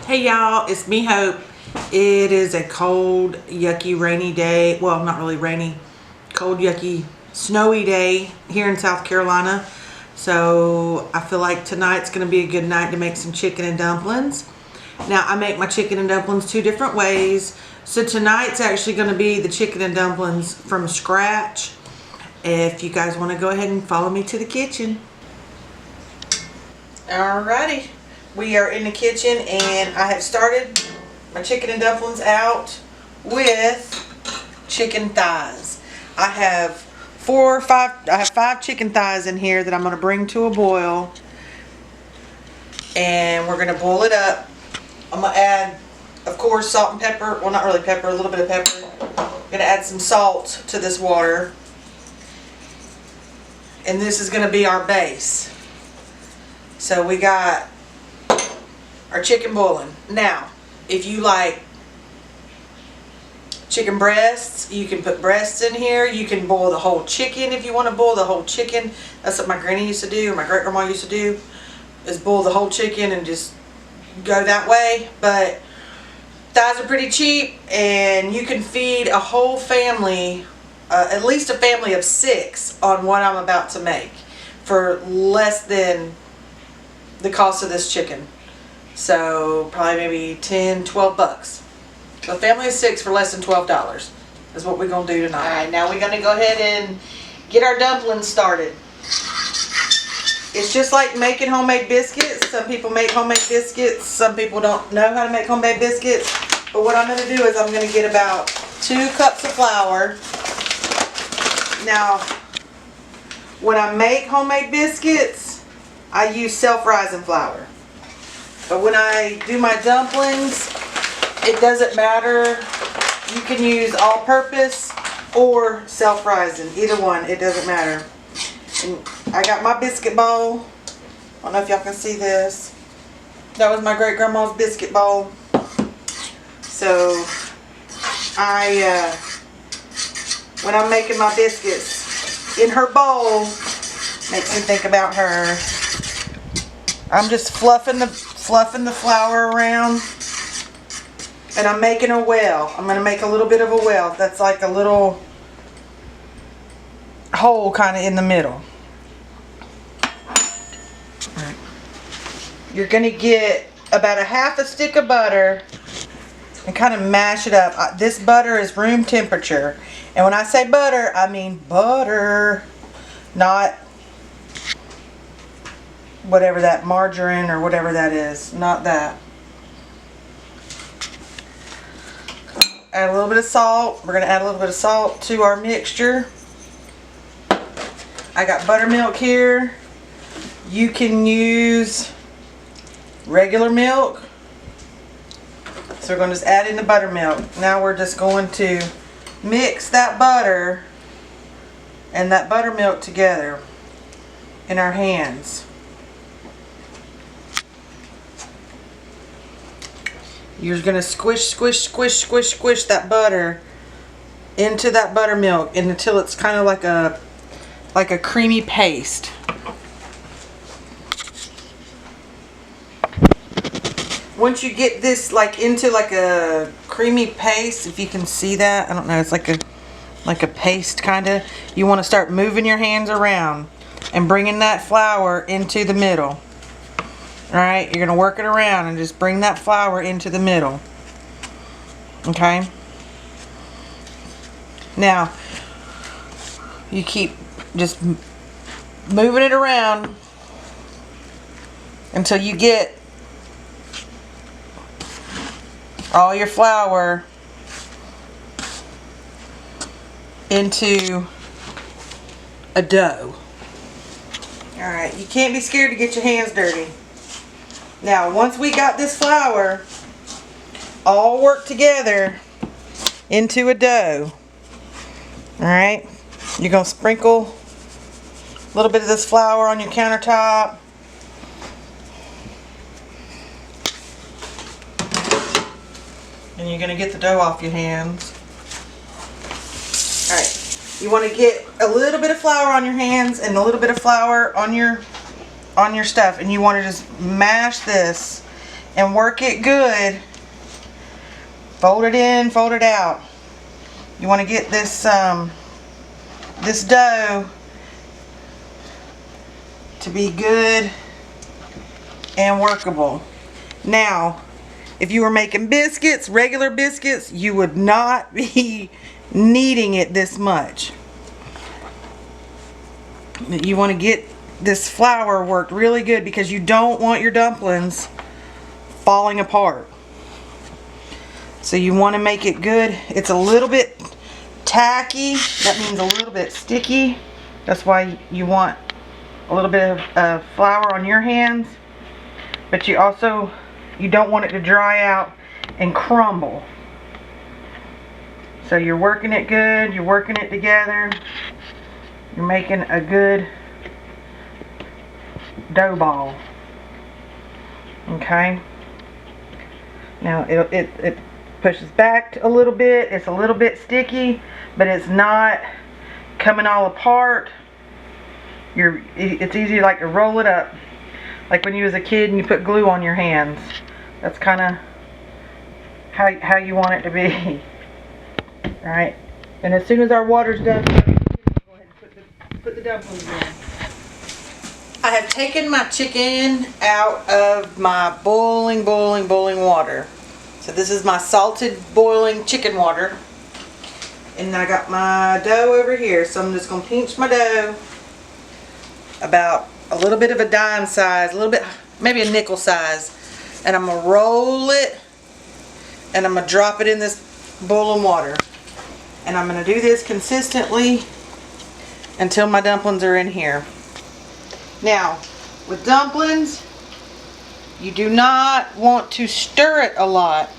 Hey y'all, it's me, Hope. It is a cold, yucky, rainy day. Well, not really rainy. Cold, yucky, snowy day here in South Carolina. So I feel like tonight's going to be a good night to make some chicken and dumplings. Now I make my chicken and dumplings two different ways. So tonight's actually going to be the chicken and dumplings from scratch. If you guys want to go ahead and follow me to the kitchen. Alrighty. We are in the kitchen and I have started my chicken and dumplings out with chicken thighs. I have five chicken thighs in here that I'm going to bring to a boil, and we're going to boil it up. I'm going to add, of course, salt and pepper. Well, not really pepper, a little bit of pepper. I'm going to add some salt to this water, and this is going to be our base. So we got our chicken boiling. Now, if you like chicken breasts, you can put breasts in here. You can boil the whole chicken if you want to boil the whole chicken. That's what my granny used to do, or my great grandma used to do, is boil the whole chicken and just go that way. But thighs are pretty cheap, and you can feed a whole family, at least a family of 6, on what I'm about to make for less than the cost of this chicken. So probably maybe 10, 12 bucks. So a family of 6 for less than $12 is what we're going to do tonight. Alright, now we're going to go ahead and get our dumplings started. It's just like making homemade biscuits. Some people make homemade biscuits. Some people don't know how to make homemade biscuits. But what I'm going to do is I'm going to get about 2 cups of flour. Now, when I make homemade biscuits, I use self-rising flour. But when I do my dumplings, it doesn't matter. You can use all-purpose or self-rising. Either one, it doesn't matter. And I got my biscuit bowl. I don't know if y'all can see this. That was my great-grandma's biscuit bowl. So, when I'm making my biscuits in her bowl, makes me think about her. I'm just fluffing the flour around, and I'm making a well. I'm going to make a little bit of a well. That's like a little hole kind of in the middle. Right. You're going to get about a half a stick of butter and kind of mash it up. This butter is room temperature. And when I say butter, I mean butter, not whatever that margarine or whatever that is. Not that. Add a little bit of salt. We're going to add a little bit of salt to our mixture. I got buttermilk here. You can use regular milk. So we're going to just add in the buttermilk. Now we're just going to mix that butter and that buttermilk together in our hands. You're going to squish that butter into that buttermilk until it's kind of like a creamy paste. Once you get this into a creamy paste, if you can see that, I don't know, it's like a paste kind of. You want to start moving your hands around and bringing that flour into the middle. Alright, you're going to work it around and just bring that flour into the middle. Okay? Now, you keep just moving it around until you get all your flour into a dough. Alright, you can't be scared to get your hands dirty. Now, once we got this flour all worked together into a dough, alright, you're going to sprinkle a little bit of this flour on your countertop. And you're going to get the dough off your hands. Alright, you want to get a little bit of flour on your hands and a little bit of flour on your stuff, and you want to just mash this and work it good. Fold it in, fold it out. You want to get this this dough to be good and workable. Now, if you were making biscuits, regular biscuits, you would not be kneading it this much. You want to get this flour worked really good because you don't want your dumplings falling apart. So you want to make it good. It's a little bit tacky. That means a little bit sticky. That's why you want a little bit of flour on your hands. But you don't want it to dry out and crumble. So you're working it good. You're working it together. You're making a good dough ball. Okay. Now it pushes back a little bit. It's a little bit sticky, but it's not coming all apart. It's easy like to roll it up, like when you was a kid and you put glue on your hands. That's kind of how you want it to be. All right. And as soon as our water's done, go ahead and put the dumplings in. I have taken my chicken out of my boiling water. So this is my salted boiling chicken water. And I got my dough over here. So I'm just going to pinch my dough about a little bit of a dime size, a little bit, maybe a nickel size. And I'm going to roll it and I'm going to drop it in this boiling water. And I'm going to do this consistently until my dumplings are in here. Now, with dumplings, you do not want to stir it a lot.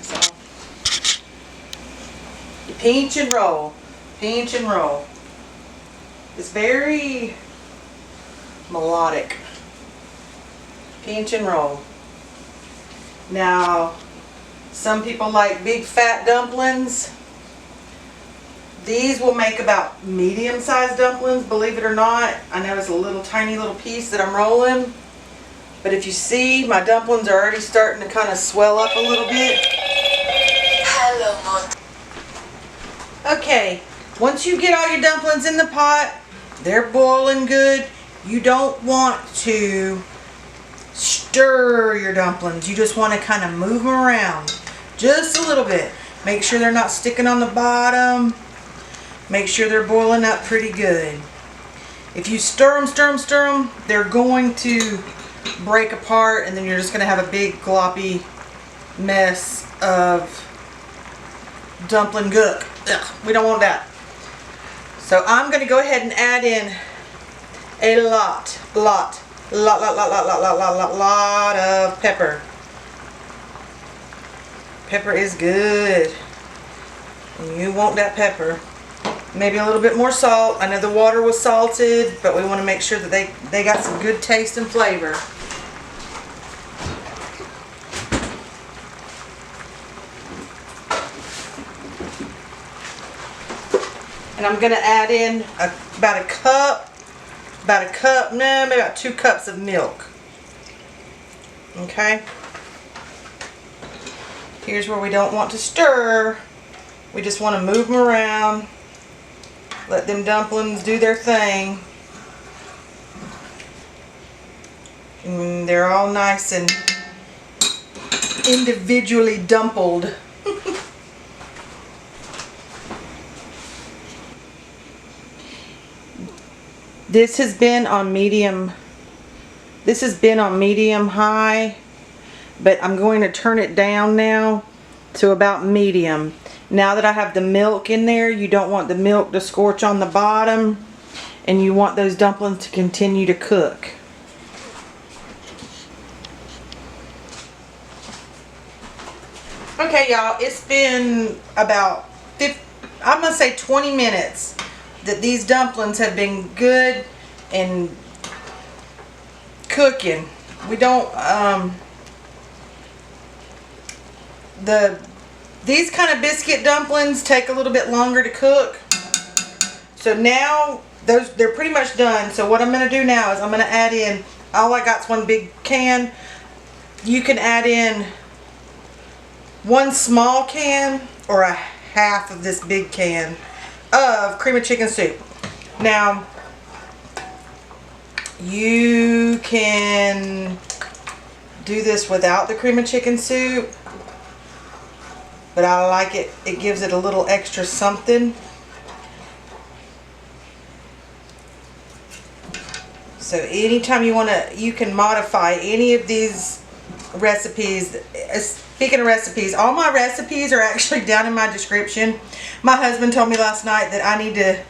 So, you pinch and roll. Pinch and roll. It's very melodic. Pinch and roll. Now, some people like big fat dumplings. These will make about medium-sized dumplings, believe it or not. I know it's a little tiny little piece that I'm rolling. But if you see, my dumplings are already starting to kind of swell up a little bit. Hello, Mom. Okay, once you get all your dumplings in the pot, they're boiling good. You don't want to stir your dumplings. You just want to kind of move them around just a little bit. Make sure they're not sticking on the bottom. Make sure they're boiling up pretty good. If you stir them, they're going to break apart and then you're just going to have a big gloppy mess of dumpling gook. Ugh, we don't want that. So I'm going to go ahead and add in a lot of pepper. Pepper is good. You want that pepper. Maybe a little bit more salt. I know the water was salted, but we want to make sure that they got some good taste and flavor. And I'm going to add in about a cup, no, maybe about 2 cups of milk. Okay. Here's where we don't want to stir. We just want to move them around. Let them dumplings do their thing. And they're all nice and individually dumpled. This has been on medium high, but I'm going to turn it down now to about medium. Now that I have the milk in there, you don't want the milk to scorch on the bottom, and you want those dumplings to continue to cook. Okay, y'all, it's been about I'm gonna say 20 minutes that these dumplings have been good and cooking. We don't these kind of biscuit dumplings take a little bit longer to cook. So now they're pretty much done. So what I'm going to do now is I'm going to add in, all I got's one big can you can add in 1 small can or a half of this big can of cream of chicken soup. Now, you can do this without the cream of chicken soup, but I like it. It gives it a little extra something. So anytime you want to, you can modify any of these recipes. Speaking of recipes, all my recipes are actually down in my description. My husband told me last night that I need to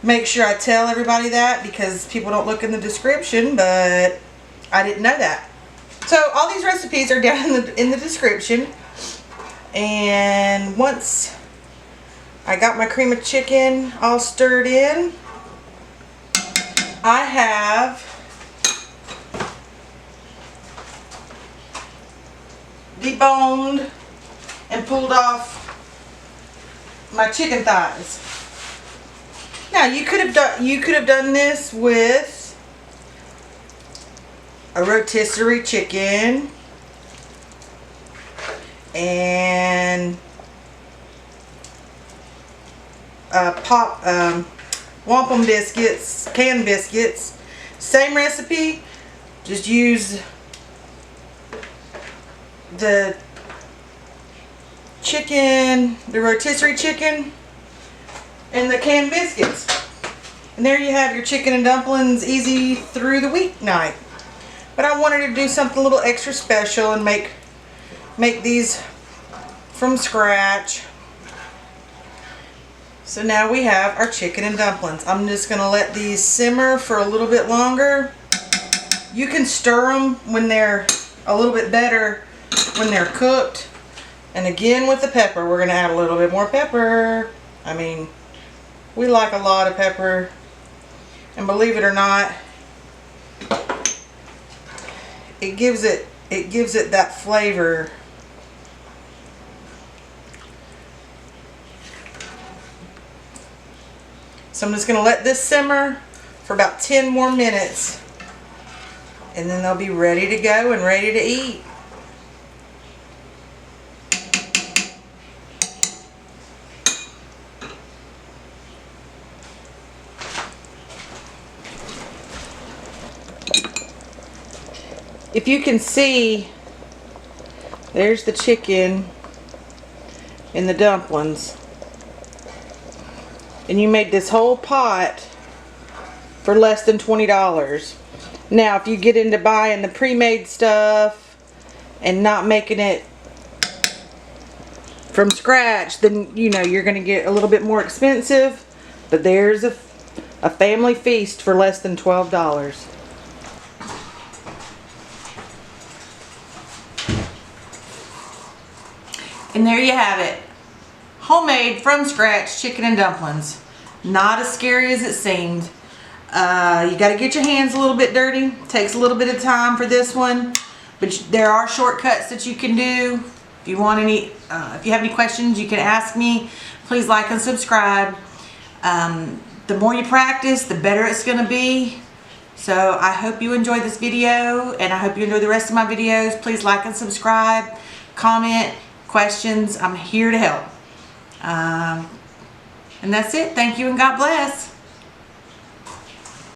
make sure I tell everybody that, because people don't look in the description, but I didn't know that. So all these recipes are down in the description. And once I got my cream of chicken all stirred in, I have deboned and pulled off my chicken thighs. Now you could have done this with a rotisserie chicken and wampum biscuits, canned biscuits. Same recipe, just use the chicken, the rotisserie chicken, and the canned biscuits. And there you have your chicken and dumplings easy through the weeknight. But I wanted to do something a little extra special and make these from scratch. So now we have our chicken and dumplings. I'm just going to let these simmer for a little bit longer. You can stir them when they're a little bit better when they're cooked. And again with the pepper, we're going to add a little bit more pepper. I mean, we like a lot of pepper. And believe it or not, it gives it that flavor. So I'm just going to let this simmer for about 10 more minutes, and then they'll be ready to go and ready to eat. If you can see, there's the chicken and the dumplings. And you made this whole pot for less than $20. Now, if you get into buying the pre-made stuff and not making it from scratch, then you know you're going to get a little bit more expensive. But there's a family feast for less than $12. And there you have it. Homemade, from scratch chicken and dumplings. Not as scary as it seemed. You got to get your hands a little bit dirty. Takes a little bit of time for this one. But there are shortcuts that you can do. If you want any, if you have any questions, you can ask me. Please like and subscribe. The more you practice, the better it's going to be. So I hope you enjoyed this video, and I hope you enjoy the rest of my videos. Please like and subscribe. Comment. Questions, I'm here to help. And that's it. Thank you and God bless.